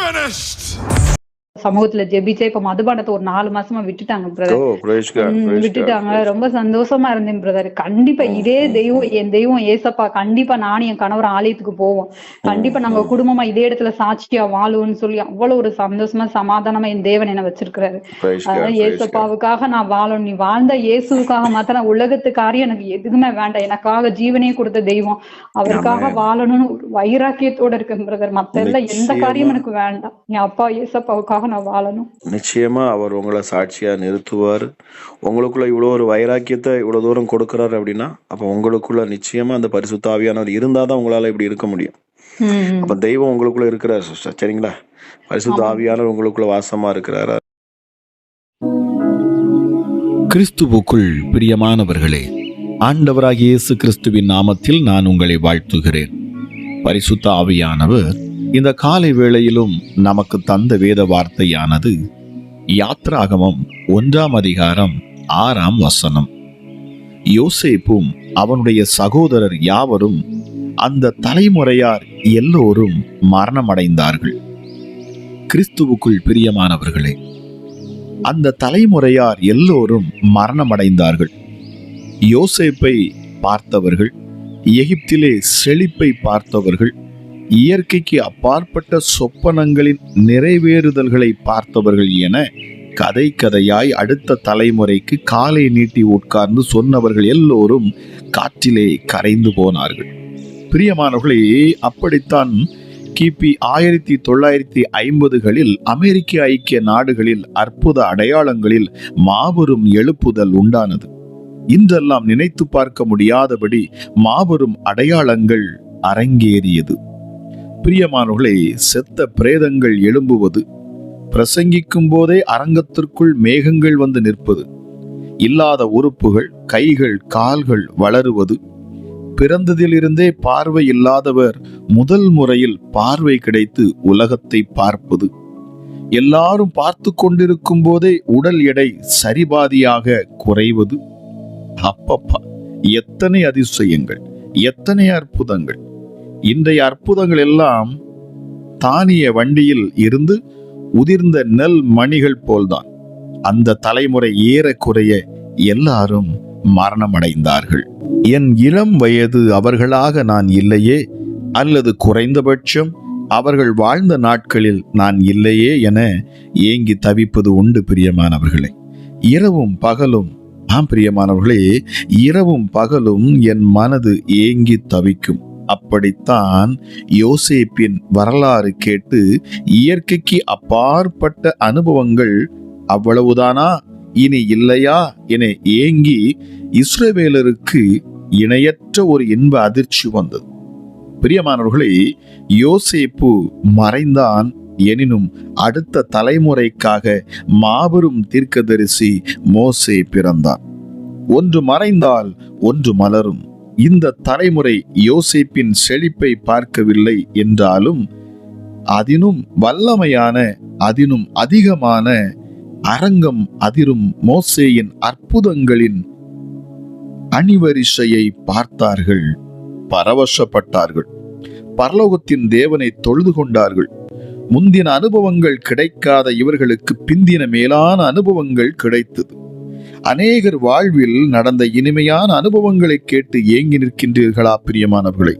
finished. சமூகத்துல ஜெபிச்சே இப்ப மதுபானத்தை ஒரு 4 மாசமா விட்டுட்டாங்க பிரதர். விட்டுட்டாங்க. ரொம்ப சந்தோஷமா இருந்தேன் பிரதர். கண்டிப்பா இதே தெய்வம், என் தெய்வம் ஏசப்பா, கண்டிப்பா நானும் என் கணவர் ஆலயத்துக்கு போவோம். கண்டிப்பா நாங்க குடும்பமா இதே இடத்துல சாட்சியா வாழுவோம்னு சொல்லி அவ்வளவு ஒரு சந்தோஷமா சமாதானமா என் தேவன் என்ன வச்சிருக்கிறாரு. அதனால ஏசப்பாவுக்காக நான் வாழணும். நீ வாழ்ந்த இயேசுக்காக மாத்திரம் உலகத்துக்காரியம் எனக்கு எதுவுமே வேண்டாம். எனக்காக ஜீவனையே கொடுத்த தெய்வம், அவருக்காக வாழணும்னு வைராக்கியத்தோட இருக்கேன் பிரதர். மத்த எல்லாம் எந்த காரியம் எனக்கு வேண்டாம். என் அப்பா ஏசப்பாவுக்காக நான் வாழணும். நிச்சயமா அவர் உங்களை சாட்சியா நிறுத்துவார். உங்களுக்குள்ள இவ்வளவு ஒரு வைராக்கியத்தை இவ்வளவு தூரம் கொடுக்கிறாரு அப்படின்னா அப்ப உங்களுக்குள்ள நிச்சயமா அந்த பரிசுத்த ஆவியானவர் இருந்தாதான் உங்களால இப்படி இருக்க முடியும். அப்ப தெய்வம் உங்களுக்குள்ள இருக்கிறார் சிஸ்டர், சரிங்களா? பரிசுத்த ஆவியானவர் உங்களுக்குள்ள வாசமா இருக்கிறாரா? கிறிஸ்துவுக்குள் பிரியமானவர்களே, ஆண்டவராகிய இயேசு கிறிஸ்துவின் நாமத்தில் நான் உங்களை வாழ்த்துகிறேன். பரிசுத்த ஆவியானவர் இந்த காலை வேளையிலும் நமக்கு தந்த வேத வார்த்தையானது யாத்ராகமம் 1ஆம் அதிகாரம் 6ஆம் வசனம். யோசேப்பும் அவனுடைய சகோதரர் யாவரும் அந்த தலைமுறையார் எல்லோரும் மரணமடைந்தார்கள். கிறிஸ்துவுக்குள் பிரியமானவர்களே, அந்த தலைமுறையார் எல்லோரும் மரணமடைந்தார்கள். யோசேப்பை பார்த்தவர்கள், எகிப்திலே செழிப்பை பார்த்தவர்கள், இயற்கைக்கு அப்பாற்பட்ட சொப்பனங்களின் நிறைவேறுதல்களை பார்த்தவர்கள் என கதை கதையாய் அடுத்த தலைமுறைக்கு காலை நீட்டி உட்கார்ந்து சொன்னவர்கள் எல்லோரும் காற்றிலே கரைந்து போனார்கள். பிரியமானவர்களே, அப்படித்தான் கிபி 1950களில் அமெரிக்க ஐக்கிய நாடுகளில் அற்புத அடையாளங்களில் மாபெரும் எழுப்புதல் உண்டானது. இன்றெல்லாம் நினைத்து பார்க்க முடியாதபடி மாபெரும் அடையாளங்கள் அரங்கேறியது. பிரியமானவர்களே, செத்த பிரேதங்கள் எழும்புவது, பிரசங்கிக்கும் போதே அரங்கத்திற்குள் மேகங்கள் வந்து நிற்பது, இல்லாத உறுப்புகள் கைகள் கால்கள் வளருவது, பிறந்ததிலிருந்தே பார்வை இல்லாதவர் முதல் முறையில் பார்வை கிடைத்து உலகத்தை பார்ப்பது, எல்லாரும் பார்த்து கொண்டிருக்கும் போதே உடல் எடை சரிபாதியாக குறைவது. அப்பப்பா, எத்தனை அதிசயங்கள், எத்தனை அற்புதங்கள்! இன்றைய அற்புதங்கள் எல்லாம் தானிய வண்டியில் இருந்து உதிர்ந்த நெல் மணிகள் போல்தான். அந்த தலைமுறை ஏறக்குறைய எல்லாரும் மரணமடைந்தார்கள். என் இளம் வயது அவர்களாக நான் இல்லையே, அல்லது குறைந்தபட்சம் அவர்கள் வாழ்ந்த நாட்களில் நான் இல்லையே என ஏங்கி தவிப்பது உண்டு. பிரியமானவர்களே, இரவும் பகலும், பிரியமானவர்களே, இரவும் பகலும் என் மனது ஏங்கி தவிக்கும். அப்படித்தான் யோசேப்பின் வரலாறு கேட்டு இயற்கைக்கு அப்பாற்பட்ட அனுபவங்கள் அவ்வளவுதானா, இனி இல்லையா என ஏங்கி இஸ்ரவேலருக்கு இணையற்ற ஒரு இன்ப அதிர்ச்சி வந்தது. பிரியமானவர்களே, யோசேப்பு மறைந்தான், எனினும் அடுத்த தலைமுறைக்காக மாபெரும் தீர்க்கதரிசி மோசே பிறந்தார். ஒன்று மறைந்தால் ஒன்று மலரும். இந்த தலைமுறை யோசேப்பின் செழிப்பை பார்க்கவில்லை என்றாலும் அதினும் வல்லமையான, அதினும் அதிகமான அரங்கம் அதிரும் மோசேயின் அற்புதங்களின் அணிவரிசையை பார்த்தார்கள், பரவசப்பட்டார்கள், பரலோகத்தின் தேவனை தொழுது கொண்டார்கள். முந்தின அனுபவங்கள் கிடைக்காத இவர்களுக்கு பிந்தின மேலான அனுபவங்கள் கிடைத்தது. அநேகர் வாழ்வில் நடந்த இனிமையான அனுபவங்களை கேட்டு ஏங்கி நிற்கின்றீர்களா பிரியமானவர்களை?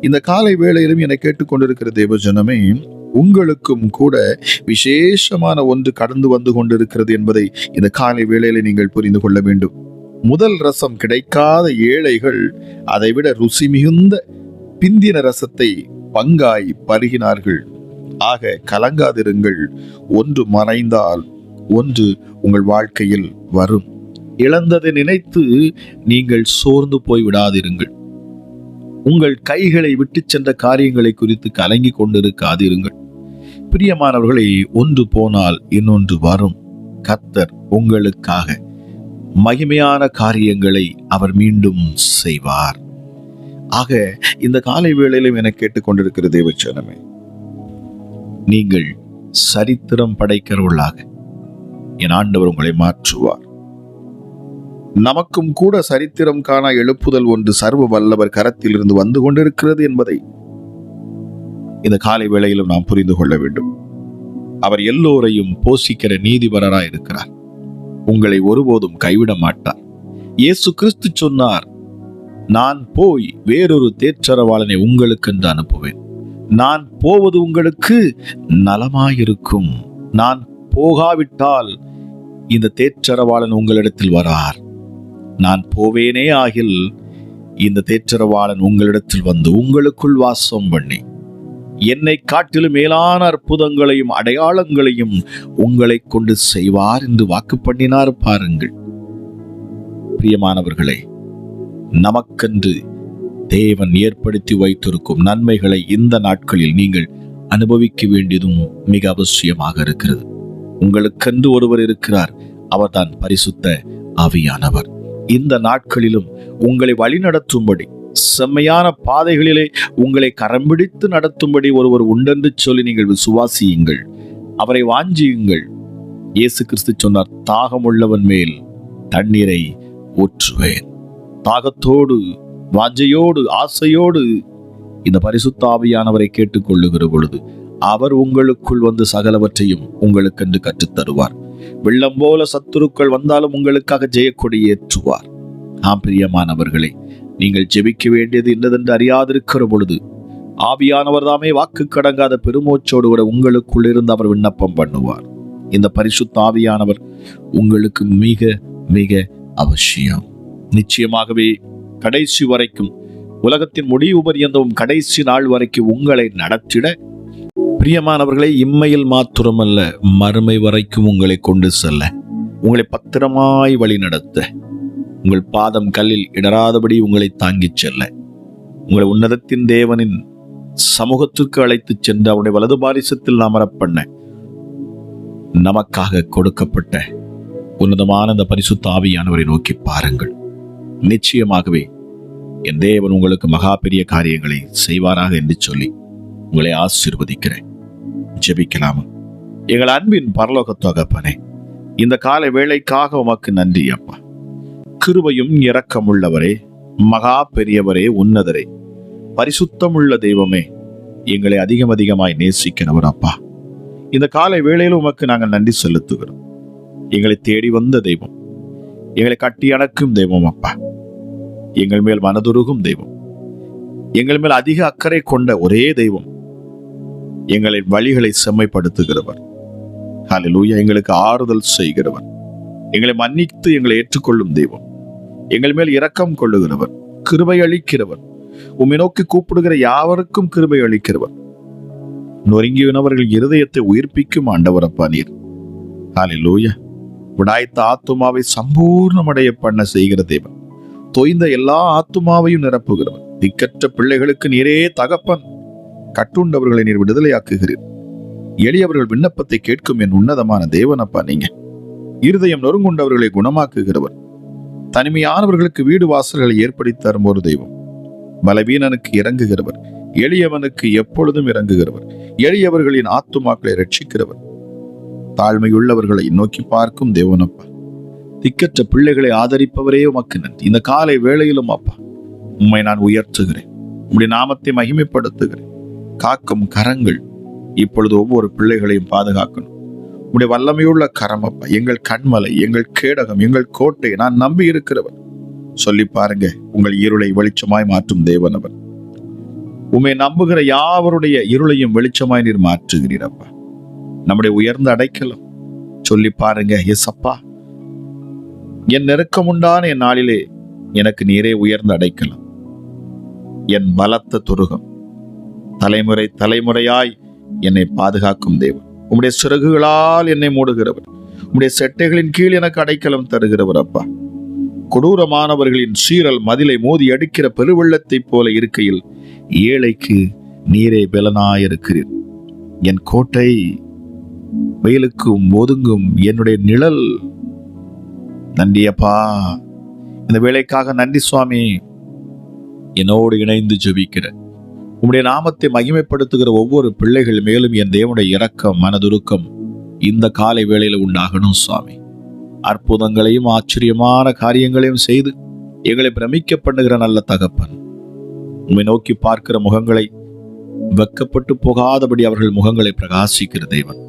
இந்த காலை வேளையிலும் என கேட்டுக்கொண்டிருக்கிற தேவஜனமே, உங்களுக்கும் கூட விசேஷமான ஒன்று கடந்து வந்து கொண்டிருக்கிறது என்பதை இந்த காலை வேளையில நீங்கள் புரிந்து கொள்ள வேண்டும். முதல் ரசம் கிடைக்காத ஏழைகள் அதைவிட ருசி மிகுந்த பிந்தின ரசத்தை பங்காய் பருகினார்கள். ஆக கலங்காதிருங்கள். ஒன்று மறைந்தால் ஒன்று உங்கள் வாழ்க்கையில் வரும். இழந்ததை நினைத்து நீங்கள் சோர்ந்து போய் விடாதிருங்கள். உங்கள் கைகளை விட்டு சென்ற காரியங்களை குறித்து கலங்கி கொண்டிருக்காதிருங்கள். பிரியமானவர்களே, ஒன்று போனால் இன்னொன்று வரும். கர்த்தர் உங்களுக்காக மகிமையான காரியங்களை அவர் மீண்டும் செய்வார். ஆக இந்த காலை வேளையிலும் என கேட்டுக்கொண்டிருக்கிற தேவச்சனமே, நீங்கள் சரித்திரம் படைக்கிறவர்களாக என் ஆண்டவர் உங்களை மாற்றுவார். நமக்கும் கூட சரித்திரம் காண எழுப்புதல் ஒன்று சர்வ வல்லவர் கரத்தில் இருந்து வந்து கொண்டிருக்கிறது என்பதை இந்த காலை வேளையிலும் நாம் புரிந்து கொள்ள வேண்டும். அவர் எல்லோரையும் போஷிக்கிற நீதிபரராய் இருக்கிறார். உங்களை ஒருபோதும் கைவிட மாட்டார். இயேசு கிறிஸ்து சொன்னார், நான் போய் வேறொரு தேற்றரவாளனை உங்களுக்கு என்று அனுப்புவேன். நான் போவது உங்களுக்கு நலமாயிருக்கும். நான் போகாவிட்டால் இந்த தேற்றரவாளன் உங்களிடத்தில் வரார். நான் போவேனே ஆகில் இந்த தேற்றரவாளன் உங்களிடத்தில் வந்து உங்களுக்குள் வாசம் பண்ணி என்னை காட்டிலும் மேலான அற்புதங்களையும் அடையாளங்களையும் உங்களை கொண்டு செய்வார் என்று வாக்கு பண்ணினார். பாருங்கள் பிரியமானவர்களே, நமக்கென்று தேவன் ஏற்படுத்தி வைத்திருக்கும் நன்மைகளை இந்த நாட்களில் நீங்கள் அனுபவிக்க வேண்டியதும் மிக அவசியமாக இருக்கிறது. உங்களுக்கென்று ஒருவர் இருக்கிறார், அவர்தான் பரிசுத்த ஆவியானவர். இந்த நாட்களிலும் உங்களை வழிநடத்தும்படி, செம்மையான பாதைகளிலே உங்களை கரம் பிடித்து நடத்தும்படி ஒருவர் உண்டென்று சொல்லி நீங்கள் விசுவாசியுங்கள், அவரை வாஞ்சியுங்கள். இயேசு கிறிஸ்து சொன்னார், தாகமுள்ளவன் மேல் தண்ணீரை ஊற்றுவேன். தாகத்தோடு, வாஞ்சையோடு, ஆசையோடு இந்த பரிசுத்த ஆவியானவரை கேட்டுக்கொள்ளுகிற பொழுது அவர் உங்களுக்குள் வந்து சகலவற்றையும் உங்களுக்கென்று கற்றுத்தருவார். வெள்ளம் போல சத்துருக்கள் வந்தாலும் உங்களுக்காக ஜெயக்கொடி ஏற்றுவார். பிரியமானவர்களே, நீங்கள் ஜெபிக்க வேண்டியது என்னதென்று அறியாதிருக்கிற பொழுது ஆவியானவர் தாமே வாக்கு கடங்காத பெருமூச்சோடு கூட உங்களுக்குள் இருந்து அவர் விண்ணப்பம் பண்ணுவார். இந்த பரிசுத்த ஆவியானவர் உங்களுக்கு மிக மிக அவசியம். நிச்சயமாகவே கடைசி வரைக்கும், உலகத்தின் முடிவு பரியந்தவும் கடைசி நாள் வரைக்கும் உங்களை நடத்திட, பிரியமானவர்களை, இம்மையில் மாத்திரமல்ல மறுமை வரைக்கும் உங்களை கொண்டு செல்ல, உங்களை பத்திரமாய் வழி நடத்த, உங்கள் பாதம் கல்லில் இடராதபடி உங்களை தாங்கிச் செல்ல, உங்களை உன்னதத்தின் தேவனின் சமூகத்திற்கு அழைத்து சென்று அவருடைய வலது பாரிசத்தில் அமரப்பண்ண நமக்காக கொடுக்கப்பட்ட உன்னதமான அந்த பரிசுத்த ஆவியானவரை நோக்கி பாருங்கள். நிச்சயமாகவே என் தேவன் உங்களுக்கு மகா பெரிய காரியங்களை செய்வாராக என்று சொல்லி உங்களை ஆசீர்வதிக்கிறேன். ஜெபிக்கலாமா? எங்கள் அன்பின் பரலோக தகப்பனே, இந்த கால வேளைக்காக உமக்கு நன்றி அப்பா. கிருபையும் இரக்கமுள்ளவரே, மகா பெரியவரே, உன்னதரே, பரிசுத்தமுள்ள தெய்வமே, எங்களை அதிகமாய் நேசிக்கிறவர் அப்பா. இந்த காலை வேளையில் உமக்கு நாங்கள் நன்றி செலுத்துகிறோம். எங்களை தேடி வந்த தெய்வம், எங்களை கட்டி அணைக்கும் தெய்வம் அப்பா, எங்கள் மேல் மனதுருகும் தெய்வம், எங்கள் மேல் அதிக அக்கறை கொண்ட ஒரே தெய்வம், எங்களின் வழிகளை செம்மைப்படுத்துகிறவர், ஹல்லேலூயா, எங்களுக்கு ஆறுதல் செய்கிறவர், எங்களை மன்னித்து எங்களை ஏற்றுக்கொள்ளும் தெய்வம், எங்கள் மேல் இரக்கம் கொள்ளுகிறவர், கிருபை அளிக்கிறவர், உம்மை நோக்கி கூப்பிடுகிற யாவருக்கும் கிருபை அளிக்கிறவர், நொறுங்கியவர்கள் இருதயத்தை உயிர்ப்பிக்கும் ஆண்டவரப்பா நீர். ஹல்லேலூயா. விடாய்த்த ஆத்துமாவை சம்பூர்ணமடைய பண்ண செய்கிற தேவன், தொய்ந்த எல்லா ஆத்துமாவையும் நிரப்புகிறவர், திக்கற்ற பிள்ளைகளுக்கு நீரே தகப்பன், கட்டுண்டவர்களை நீர் விடுதலையாக்குகிறீர். எளியவர்கள் விண்ணப்பத்தை கேட்கும் என் உன்னதமான தேவனப்பா நீங்க. இருதயம் நொறுங்குண்டவர்களை குணமாக்குகிறவர், தனிமையானவர்களுக்கு வீடு வாசல்களை ஏற்படுத்தி தரும் ஒரு தெய்வம், பலவீனனுக்கு இறங்குகிறவர், எளியவனுக்கு எப்பொழுதும் இறங்குகிறவர், எளியவர்களின் ஆத்துமாக்களை ரட்சிக்கிறவர், தாழ்மையுள்ளவர்களை நோக்கி பார்க்கும் தேவனப்பா, திக்கற்ற பிள்ளைகளை ஆதரிப்பவரே உமக்கு நன்றி. இந்த காலை வேளையிலும் அப்பா உம்மை நான் உயர்த்துகிறேன், உம்முடைய நாமத்தை மகிமைப்படுத்துகிறேன். காக்கும் கரங்கள் இப்பொழுது ஒவ்வொரு பிள்ளைகளையும் பாதுகாக்கணும். உம்முடைய வல்லமையுள்ள கரம் அப்பா, எங்கள் கண்மலை, எங்கள் கேடகம், எங்கள் கோட்டை, நான் நம்பி இருக்கிறவர். சொல்லி பாருங்க, உங்கள் இருளை வெளிச்சமாய் மாற்றும் தேவனவர். உம்மை நம்புகிற யாவருடைய இருளையும் வெளிச்சமாய் நீர் மாற்றுகிறீர் அப்பா, நம்முடைய உயர்ந்த அடைக்கலம். சொல்லி பாருங்க, எஸ் அப்பா, என் நெருக்கமுண்டான என் நாளிலே எனக்கு நீரே உயர்ந்த அடைக்கலம், என் பலத்த துருகம், தலைமுறை தலைமுறையாய் என்னை பாதுகாக்கும் தேவன், உம்முடைய சிறகுகளால் என்னை மூடுகிறவர், உம்முடைய செட்டைகளின் கீழ் எனக்கு அடைக்கலம் தருகிறவர் அப்பா. கொடூரமானவர்களின் சீரல் மதிலை மோதி அடிக்கிற பெருவெள்ளத்தைப் போல இருக்கையில் ஏழைக்கு நீரே பலனாயிருக்கிறீர். என் கோட்டை, வெயிலுக்கும் ஒதுங்கும் என்னுடைய நிழல். நன்றி அப்பா, இந்த வேலைக்காக நன்றி சுவாமி. என்னோடு இணைந்து ஜெபிக்கிற, உம்முடைய நாமத்தை மகிமைப்படுத்துகிற ஒவ்வொரு பிள்ளைகள் மேலும் என் தேவனுடைய இரக்கம், மனதுருக்கம் இந்த காலை வேளையில் உண்டாகணும் சுவாமி. அற்புதங்களையும் ஆச்சரியமான காரியங்களையும் செய்து எங்களை பிரமிக்க பண்ணுகிற நல்ல தகப்பன், உம்மை நோக்கி பார்க்கிற முகங்களை வெக்கப்பட்டு போகாதபடி அவர்கள் முகங்களை பிரகாசிக்கிற தேவன்,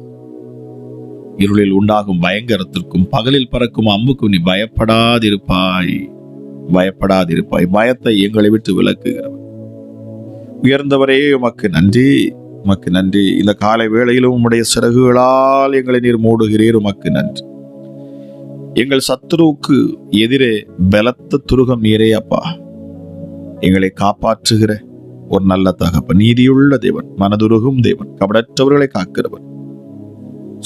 இருளில் உண்டாகும் பயங்கரத்திற்கும் பகலில் பறக்கும் அம்புக்கும் நீ பயப்படாதிருப்பாய். பயத்தை எங்களை விட்டு விலக்குகிறவர் உயர்ந்தவரே, உமக்கு நன்றி, உமக்கு நன்றி. இந்த காலை வேளையிலும் உம்முடைய சிறகுகளால் எங்களை நீர் மூடுகிறீர். உமக்கு நன்றி. எங்கள் சத்துருவுக்கு எதிரே பலத்த துருகம் நீரே அப்பா. எங்களை காப்பாற்றுகிற ஒரு நல்ல தகப்பன், நீதியுள்ள தேவன், மனதுருகும் தேவன், கபடற்றவர்களை காக்கிறவர்.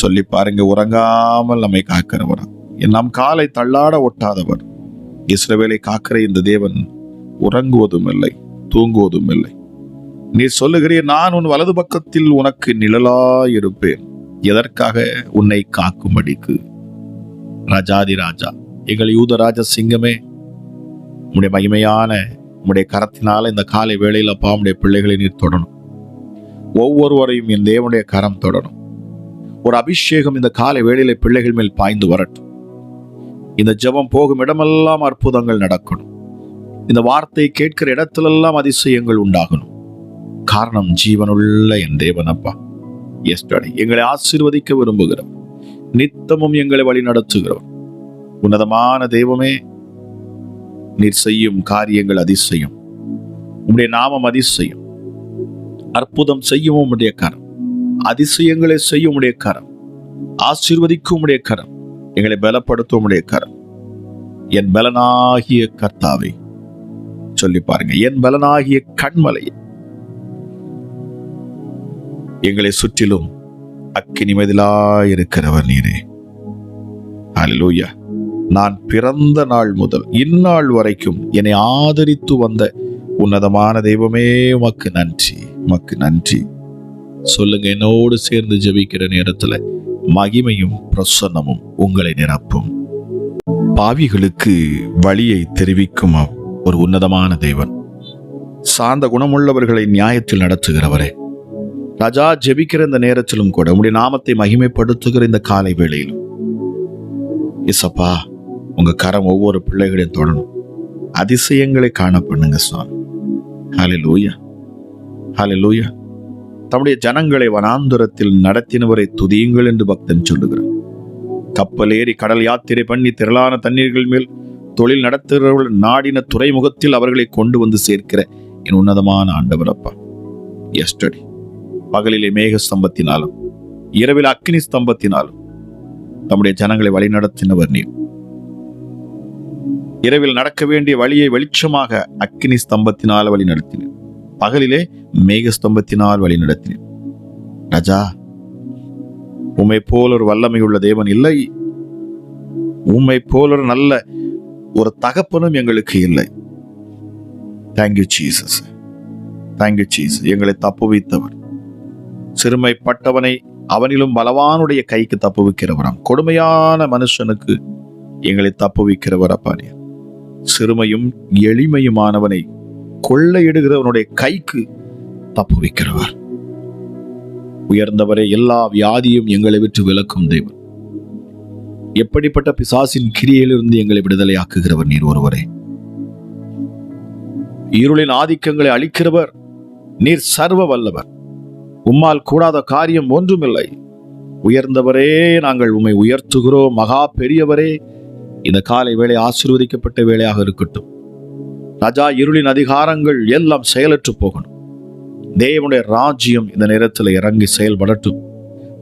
சொல்லி பாருங்க, உறங்காமல் நம்மை காக்கிறவர், நம் காலை தள்ளாட ஒட்டாதவர். இஸ்ரவேலை காக்கிற இந்த தேவன் உறங்குவதும் இல்லை, தூங்குவதும் இல்லை. நீர் சொல்லுகிறீர், நான் உன் வலது பக்கத்தில் உனக்கு நிழலாயிருப்பேன். எதற்காக? உன்னை காக்கும்படிக்கு. ராஜாதி ராஜா, எங்கள் யூதராஜ சிங்கமே, உம்முடைய மகிமையான உம்முடைய கரத்தினால இந்த காலை வேளையில் அப்பா உம்முடைய பிள்ளைகளை நீர் தொடணும். ஒவ்வொருவரையும் என் தேவனுடைய கரம் தொடணும். ஒரு அபிஷேகம் இந்த காலை வேளையில பிள்ளைகள் மேல் பாய்ந்து வரட்டும். இந்த ஜெபம் போகும் இடமெல்லாம் அற்புதங்கள் நடக்கணும். இந்த வார்த்தை கேட்கிற இடத்திலெல்லாம் அதிசயங்கள் உண்டாகணும். காரணம், ஜீவனுள்ள என் தேவன் அப்பா. எஸ்டர்டே எங்களை ஆசீர்வதிக்க விரும்புகிறவர், நித்தமும் எங்களை வழி நடத்துகிறவர். உன்னதமான தெய்வமே, நீர் செய்யும் காரியங்கள் அதிசயம். உம்முடைய நாமம் அதிசயம். அற்புதம் செய்யும் உம்முடைய கரம், அதிசயங்களை செய்யும் உம்முடைய கரம், ஆசீர்வதிக்கும் உம்முடைய கரம், எங்களை பலப்படுத்தும் உம்முடைய கரம். என் பலனாகிய கர்த்தாவை சொல்லி பாருங்க, என் பலனாகிய கண்மலை. எங்களை சுற்றிலும் அக்கினி மதிலாயிருக்கிறவர் நீரே. அல்லேலூயா. நான் பிறந்த நாள் முதல் இந்நாள் வரைக்கும் என்னை ஆதரித்து வந்த உன்னதமான தெய்வமே, உமக்கு நன்றி, உமக்கு நன்றி. சொல்லுங்க, என்னோடு சேர்ந்து ஜெபிக்கிற நேரத்துல மகிமையும் பிரசன்னமும் உங்களை நிரப்பும். பாவிகளுக்கு வழியை தெரிவிக்கும் ஒரு உன்னதமான தேவன், சார்ந்த குணமுள்ளவர்களை நியாயத்தில் நடத்துகிறவரே. ராஜா, ஜெபிக்கிற இந்த நேரத்திலும் கூட உங்களுடைய நாமத்தை மகிமைப்படுத்துகிற இந்த காலை வேளையிலும் இசப்பா, உங்க கரம் ஒவ்வொரு பிள்ளைகளையும் தொடரும். அதிசயங்களை காண பண்ணுங்க சுவாமி. ஹல்லேலூயா, ஹல்லேலூயா. தம்முடைய ஜனங்களை வனாந்தரத்தில் நடத்தினவரை துதியுங்கள் என்று பக்தன் சொல்லுகிறார். கப்பல் ஏறி கடல் யாத்திரை பண்ணி திரளான தண்ணீர்கள் மேல் தொழில் நடத்துகிறவர்கள் நாடின துறைமுகத்தில் அவர்களை கொண்டு வந்து சேர்க்கிற என் உன்னதமான ஆண்டவர் அப்பா. எஸ்டர்டே பகலிலே மேக ஸ்தம்பத்தினாலும் இரவில் அக்கினி ஸ்தம்பத்தினாலும் தம்முடைய ஜனங்களை வழி நடத்தினவர் நீர். இரவில் நடக்க வேண்டிய வழியை வெளிச்சமாக அக்கினி ஸ்தம்பத்தினால் வழி நடத்தினீர். பகலிலே மேக ஸ்தம்பத்தினால் வழி நடத்தினீர். ராஜா, உம்மை போல் ஒரு வல்லமை உள்ள தேவன் இல்லை. உம்மை போல் ஒரு நல்ல ஒரு தகப்பனும் எங்களுக்கு இல்லை. Thank you Jesus, thank you Jesus. எங்களை தப்புவித்தவர், சிறுமைப்பட்டவனை அவனிலும் பலவானுடைய கைக்கு தப்புவிக்கிறவராம். கொடுமையான மனுஷனுக்கு எங்களை தப்புவிக்கிறவர் அப்பா நீர். சிறுமையும் எளிமையுமானவனை கொள்ளையிடுகிறவனுடைய கைக்கு தப்புவிக்கிறவர். உயர்ந்தவரை, எல்லா வியாதியும் எங்களை விட்டு விலக்கும் தேவன். எப்படிப்பட்ட பிசாசின் கிரியையிலிருந்து எங்களை விடுதலையாக்குகிறவர் நீர் ஒருவரே. இருளின் ஆதிக்கங்களை அழிக்கிறவர் நீர், சர்வ வல்லவர். உம்மால் கூடாத காரியம் ஒன்றுமில்லை. உயர்ந்தவரே, நாங்கள் உம்மை உயர்த்துகிறோம். மகா பெரியவரே, இந்த காலை வேளை ஆசீர்வதிக்கப்பட்ட வேளையாக இருக்கட்டும். ராஜா, இருளின் அதிகாரங்கள் எல்லாம் செயலற்று போகணும். தேவனுடைய ராஜ்யம் இந்த நேரத்தில் இறங்கி செயல்படட்டும்.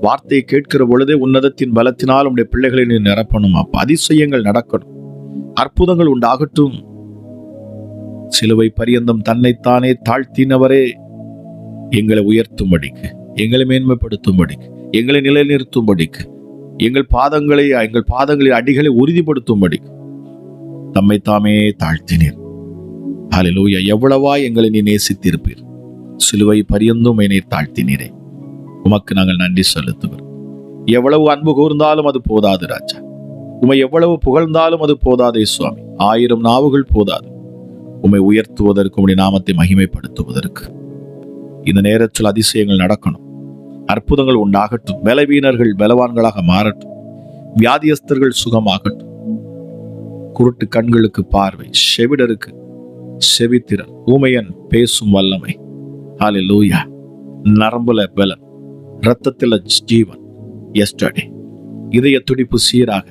வார்த்தையை கேட்கிற பொழுதே உன்னதத்தின் பலத்தினால் உடைய பிள்ளைகளை நீ நிரப்பணும் அப்பா. அதிசயங்கள் நடக்கணும், அற்புதங்கள் உண்டாகட்டும். சிலுவை பரியந்தம் தன்னைத்தானே தாழ்த்தினவரே, எங்களை உயர்த்தும்படிக்கு, எங்களை மேன்மைப்படுத்தும்படிக்கு, எங்களை நிலைநிறுத்தும்படிக்கு, எங்கள் பாதங்களில் அடிகளை உறுதிப்படுத்தும்படிக்கு தம்மை தாமே தாழ்த்தினீர். ஹல்லேலூயா. எவ்வளவா எங்களை நீ நேசித்திருப்பீர். சிலுவை பரியந்தும் என்னை தாழ்த்தினீரே, உமக்கு நாங்கள் நன்றி செலுத்துகிறோம். எவ்வளவு அன்பு கூர்ந்தாலும் அது போதாது ராஜா. உம்மை எவ்வளவு புகழ்ந்தாலும் அது போதாதே சுவாமி. 1000 நாவுகள் போதாது உம்மை உயர்த்துவதற்கு, உம்முடைய நாமத்தை மகிமைப்படுத்துவதற்கு. இந்த நேரத்தில் அதிசயங்கள் நடக்கணும், அற்புதங்கள் உண்டாகட்டும். பலவீனர்கள் பலவான்களாக மாறட்டும், வியாதியஸ்தர்கள் சுகமாகட்டும். குருட்டு கண்களுக்கு பார்வை, செவிடருக்கு செவித்திறன், ஊமையன் பேசும் வல்லமை. ஹல்லேலூயா. நரம்புல பலன், ரத்தத்தில் ஜீவன். எஸ்டர்டே இதய துடிப்பு சீராக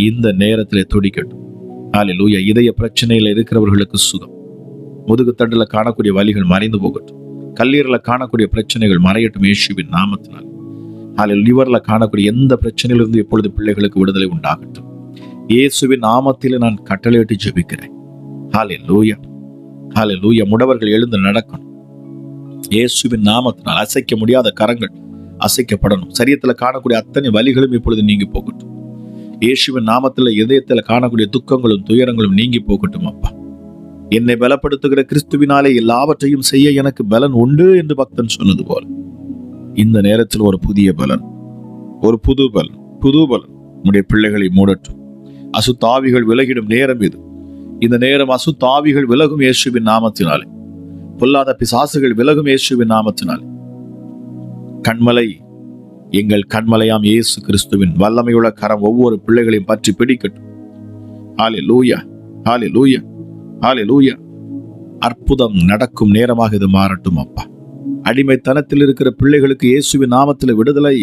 இந்த நேரத்திலே துடிக்கட்டும். ஹல்லேலூயா. இதய பிரச்சனையில இருக்கிறவர்களுக்கு சுகம். முதுகு தண்டுல காணக்கூடிய வலிகள் மறைந்து போகட்டும். கல்லீரல காணக்கூடிய பிரச்சனைகள் மறையட்டும் இயேசுவின் நாமத்தினால். ஹல்லேலூயா. லிவர்ல காணக்கூடிய எந்த பிரச்சனையிலிருந்து இப்பொழுது பிள்ளைகளுக்கு விடுதலை உண்டாகட்டும். இயேசுவின் நாமத்தில் நான் கட்டளையிட்டு ஜெபிக்கிறேன். ஹல்லேலூயா. ஹல்லேலூயா. முடவர்கள் எழுந்து நடக்கணும். இயேசுவின் நாமத்தினால் அசைக்க முடியாத கரங்கள் அசைக்கப்படணும். சரீரத்துல காணக்கூடிய அத்தனை வலிகளும் இப்பொழுது நீங்கி போகட்டும். இயேசுவின் நாமத்துல இதயத்துல காணக்கூடிய துக்கங்களும் துயரங்களும் நீங்கி போகட்டும். அப்பா, என்னை பலப்படுத்துகிற கிறிஸ்துவினாலே எல்லாவற்றையும் செய்ய எனக்கு பலன் உண்டு என்று பக்தன் சொன்னது போல இந்த நேரத்தில் ஒரு புதிய பலன், ஒரு புது பலன் உம்முடைய பிள்ளைகளை மூடட்டும். அசுத்தாவிகள் விலகிடும் நேரம் இது. இந்த நேரம் அசுத்தாவிகள் விலகும் இயேசுவின் நாமத்தினாலே. பொல்லாத பிசாசுகள் விலகும் இயேசுவின் நாமத்தினாலே. கண்மலை, எங்கள் கண்மலையாம் இயேசு கிறிஸ்துவின் வல்லமையுள்ள கரம் ஒவ்வொரு பிள்ளைகளையும் பற்றி பிடிக்கட்டும். ஹல்லேலூயா. ஹல்லேலூயா. ஹல்லேலூயா. அற்புதம் நடக்கும் நேரமாக இது மாறட்டும். அப்பா, அடிமைத்தனத்தில் இருக்கிற பிள்ளைகளுக்கு இயேசுவின் நாமத்தில் விடுதலை.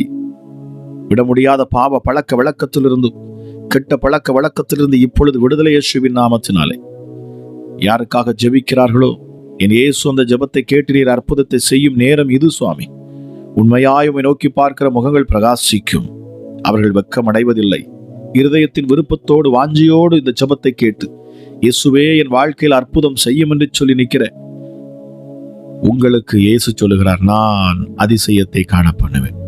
விட முடியாத பாவ பழக்க வழக்கத்திலிருந்து, கெட்ட பழக்க வழக்கத்திலிருந்து இப்பொழுது விடுதலை இயேசுவின் நாமத்தினாலே. யாருக்காக ஜெபிக்கிறார்களோ என் இயேசு அந்த ஜெபத்தை கேட்டு நீர் அற்புதத்தை செய்யும் நேரம் இது சுவாமி. உண்மையாயுமை நோக்கி பார்க்கிற முகங்கள் பிரகாசிக்கும். அவர்கள் வெட்கம் அடைவதில்லை. இருதயத்தின் விருப்பத்தோடு வாஞ்சியோடு இந்த ஜெபத்தை கேட்டு இயேசுவே என் வாழ்க்கையில் அற்புதம் செய்யும் என்று சொல்லி நிற்கிற உங்களுக்கு இயேசு சொல்லுகிறார், நான் அதிசயத்தை காண பண்ணுவேன்.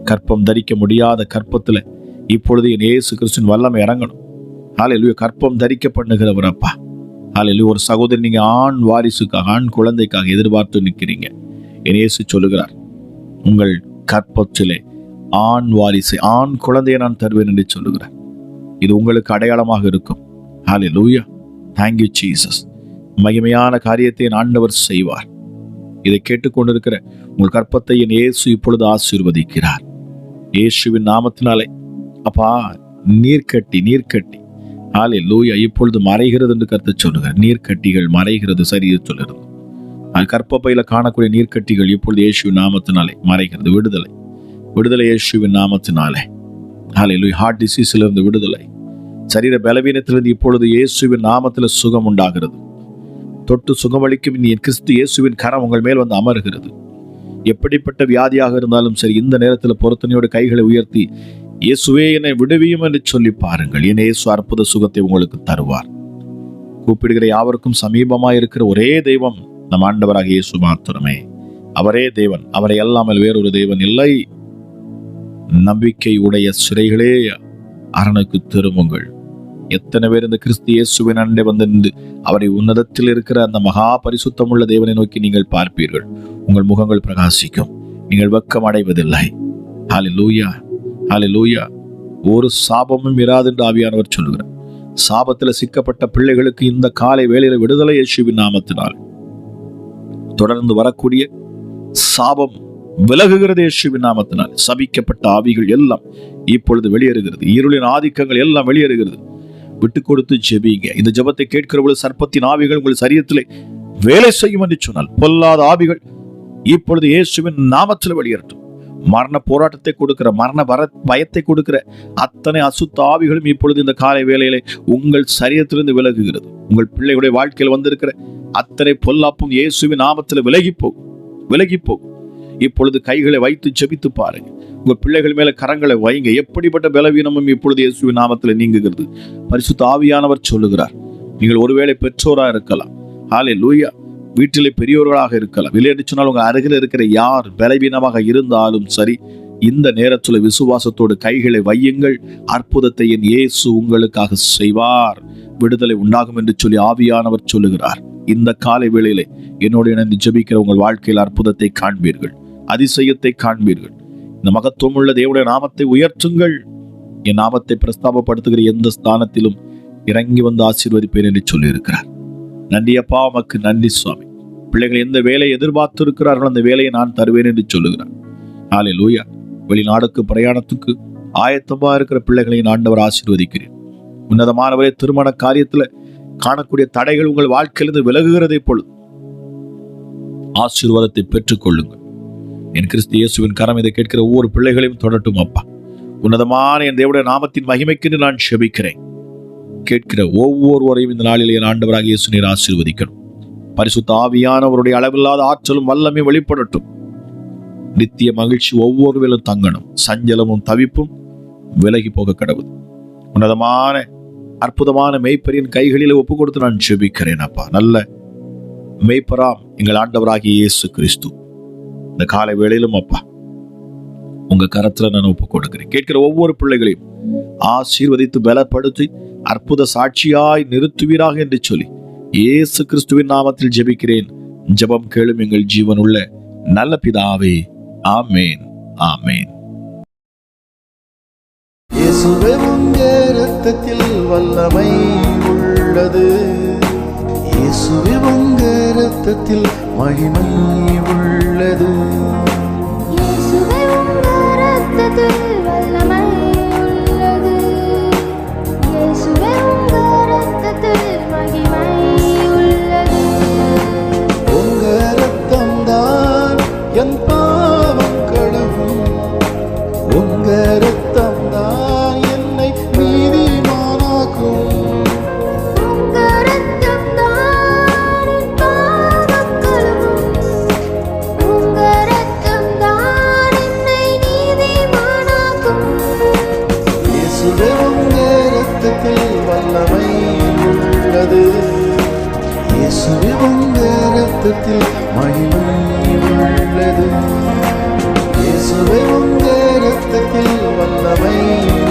கற்பம் தரிக்க முடியாத கற்பத்துல இப்பொழுது என் இயேசு கிறிஸ்துவின் வல்லமை இறங்கணும். ஹல்லேலூயா. கற்பம் தரிக்க பண்ணுகிறவர் அப்பா. ஹல்லேலூயா. ஒரு சகோதரி, நீங்க ஆண் வாரிசுக்காக, ஆண் குழந்தைக்காக எதிர்பார்த்து நிற்கிறீங்க. என் இயேசு சொல்லுகிறார், உங்கள் கற்பத்திலே ஆண் வாரிசை, ஆண் குழந்தையை நான் தருவேன் என்று சொல்லுகிறார். இது உங்களுக்கு அடையாளமாக இருக்கும். ஹல்லேலூயா. Thank you Jesus. மகிமையான காரியத்தை என் ஆண்டவர் செய்வார். இதை கேட்டுக்கொண்டிருக்கிற உங்கள் கற்பத்தை என் இயேசு இப்பொழுது ஆசீர்வதிக்கிறார் இயேசுவின் நாமத்தினாலே. அப்பா, நீர்க்கட்டி ஹல்லேலூயா இப்பொழுது மறைகிறது என்று கர்த்தர் சொல்லுகிறார். நீர்க்கட்டிகள் மறைகிறது சரீரத்தில் இருந்து. கற்பப்பையில காணக்கூடிய நீர்க்கட்டிகள் இப்பொழுது இயேசுவின் நாமத்தினாலே மறைகிறது. விடுதலை இயேசுவின் நாமத்தினாலே. ஹல்லேலூயா. ஹார்ட் டிசீஸ்ல இருந்து விடுதலை. சரீர பலவீனத்திலிருந்து இப்பொழுது இயேசுவின் நாமத்தில் சுகம் உண்டாகிறது. தொட்டு சுகமளிக்கும் என் கிறிஸ்து இயேசுவின் கரம் உங்கள் மேல் வந்து அமர்கிறது. எப்படிப்பட்ட வியாதியாக இருந்தாலும் சரி, இந்த நேரத்தில் பொருத்தனையோட கைகளை உயர்த்தி இயேசுவே என்னை விடுவியும் என்று சொல்லி பாருங்கள். என் இயேசு அற்புத சுகத்தை உங்களுக்கு தருவார். கூப்பிடுகிற யாவருக்கும் சமீபமாய் இருக்கிற ஒரே தெய்வம் நம் ஆண்டவராக இயேசு மாத்திரமே. அவரே தேவன். அவரை அல்லாமல் வேறொரு தேவன் இல்லை. நம்பிக்கை உடைய சிறைகளே அரணுக்கு திரும்புங்கள். எத்தனை பேர் இந்த கிறிஸ்து இயேசுவின் அண்டை வந்து நின்று அவரை உன்னதத்தில் இருக்கிற அந்த மகா பரிசுத்தமுள்ள தேவனை நோக்கி நீங்கள் பார்ப்பீர்கள். உங்கள் முகங்கள் பிரகாசிக்கும். நீங்கள் வெட்கம் அடைவதில்லை. ஹல்லேலூயா. ஹல்லேலூயா. ஒரு சாபமும் இராது என்று ஆவியானவர் சொல்லுகிறார். சாபத்துல சிக்கப்பட்ட பிள்ளைகளுக்கு இந்த காலை வேளையில விடுதலை இயேசுவின் நாமத்தினால். தொடர்ந்து வரக்கூடிய சாபம் விலகுகிறது இயேசுவின் நாமத்தினால். சபிக்கப்பட்ட ஆவிகள் எல்லாம் இப்பொழுது வெளியேறுகிறது. இருளின் ஆதிக்கங்கள் எல்லாம் வெளியேறுகிறது. விட்டு கொடுத்து ஜெபிங்க. இந்த ஜெபத்தை கேட்கிற பொழுது சர்ப்பத்தின் ஆவிகள் உங்கள் சரீரத்திலே வேலை செய்யும் என்று சொன்னால் பொல்லாத ஆவிகள் இப்பொழுது இயேசுவின் நாமத்தில் வெளியேறட்டும். மரண போராட்டத்தை கொடுக்கிற, மரண பயத்தை கொடுக்கிற அத்தனை அசுத்த ஆவிகளும் இப்பொழுது இந்த காலை வேளையிலே உங்கள் சரீரத்திலிருந்து விலகுகிறது. உங்கள் பிள்ளைகளுடைய வாழ்க்கையில் வந்திருக்கிற அத்தனை பொல்லாப்பும் இயேசுவின் நாமத்தில் விலகி போகும். இப்பொழுது கைகளை வைத்து ஜெபித்து பாருங்க. உங்க பிள்ளைகள் மேல கரங்களை வைங்க. எப்படிப்பட்ட பலவீனமும் இப்பொழுது இயேசுவின் நாமத்தில் நீங்குகிறது. பரிசுத்த ஆவியானவர் சொல்லுகிறார், நீங்கள் ஒருவேளை பெற்றோரா இருக்கலாம், ஹல்லேலூயா, வீட்டிலே பெரியோர்களாக இருக்கலாம், இல்லை என்று சொன்னால் உங்க அருகில் இருக்கிற யார் பலவீனமாக இருந்தாலும் சரி, இந்த நேரத்தில் விசுவாசத்தோடு கைகளை வையுங்கள். அற்புதத்தை என் இயேசு உங்களுக்காக செய்வார். விடுதலை உண்டாகும் என்று சொல்லி ஆவியானவர் சொல்லுகிறார். இந்த காலை வேளையிலே என்னோடு இணைந்து ஜெபிக்கிற உங்கள் வாழ்க்கையில் அற்புதத்தை காண்பீர்கள், அதிசயத்தை காண்பீர்கள். இந்த மகத்துவமுள்ள தேவனுடைய நாமத்தை உயர்த்துங்கள். என் நாமத்தை பிரஸ்தாபப்படுத்துகிற எந்த ஸ்தானத்திலும் இறங்கி வந்து ஆசீர்வதிப்பேன் என்று சொல்லி இருக்கிறார். நன்றி அப்பா, உமக்கு நன்றி சுவாமி. பிள்ளைகள் எந்த வேலையை எதிர்பார்த்து இருக்கிறார்கள் அந்த வேலையை நான் தருவேன் என்று சொல்லுகிறார். ஹல்லேலூயா. வெளிநாடுக்கு பிரயாணத்துக்கு ஆயத்தமா இருக்கிற பிள்ளைகளை ஆண்டவர் ஆசீர்வதிக்கிறேன். உன்னதமானவரே, திருமண காரியத்துல காணக்கூடிய தடைகள் உங்கள் வாழ்க்கையிலிருந்து விலகுகிறதை பொழுது ஆசீர்வாதத்தை பெற்றுக் கொள்ளுங்கள். என் கிறிஸ்து இயேசுவின் கரம் இதை கேட்கிற ஒவ்வொரு பிள்ளைகளையும் தொடட்டும் அப்பா. உன்னதமான என் தேவனுடைய நாமத்தின் மகிமைக்கு நான் செபிக்கிறேன். கேட்கிற ஒவ்வொருவரையும் இந்த நாளில் என் ஆண்டவராகிய இயேசு நீர் ஆசீர்வதிக்கணும். பரிசுத்த ஆவியானவருடைய அளவில்லாத ஆற்றலும் வல்லமை வெளிப்படட்டும். நித்திய மகிழ்ச்சி ஒவ்வொருவரும் தங்கணும். சஞ்சலமும் தவிப்பும் விலகி போக கடவுள். உன்னதமான அற்புதமான மெய்ப்பரின் கைகளில் ஒப்பு கொடுத்து நான் ஜெபிக்கிறேன் அப்பா. நல்ல மெய்ப்பராம் எங்கள் ஆண்டவராகிய இயேசு கிறிஸ்து, இந்த காலை வேளையிலும் அப்பா உங்க கரத்துல நான் ஒப்பு கொடுக்கிறேன். கேட்கிற ஒவ்வொரு பிள்ளைகளையும் ஆசீர்வதித்து பலப்படுத்தி அற்புத சாட்சியாய் நிறுத்துவீராக என்று சொல்லி இயேசு கிறிஸ்துவின் நாமத்தில் ஜெபிக்கிறேன். ஜெபம் கேளும் எங்கள் ஜீவனுள்ள நல்ல பிதாவே. ஆமேன், ஆமேன். இயேசுவே உங்க இரத்தத்தில் வல்லமை உள்ளது. இயேசுவே உங்க இரத்தத்தில் மகிமை உள்ளது. இயேசுவே உங்க இரத்தத்தில் வல்லமை உள்ளது. இயேசுவே உங்க இரத்தத்தில் மகிமை உள்ளது. உங்க இரத்தம்தான் என் பாவம் கழுவும். உங்க இரத்தம்தான் என்னை நீதிமானாக்கும். உங்க இரத்தம்தான் என் பாவம் கழுவும். உங்க இரத்தம்தான் என்னை நீதிமானாக்கும். இயேசுவே உங்க இரத்தத்தில் வல்லமை உள்ளது. இயேசுவே உங்க இரத்தத்தில் மகிமை உள்ளது. இயேசுவே உங்க இரத்தத்தில் வல்லமை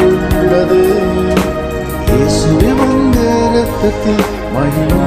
உள்ளது. இயேசுவே உங்க இரத்தத்தில் மகிமை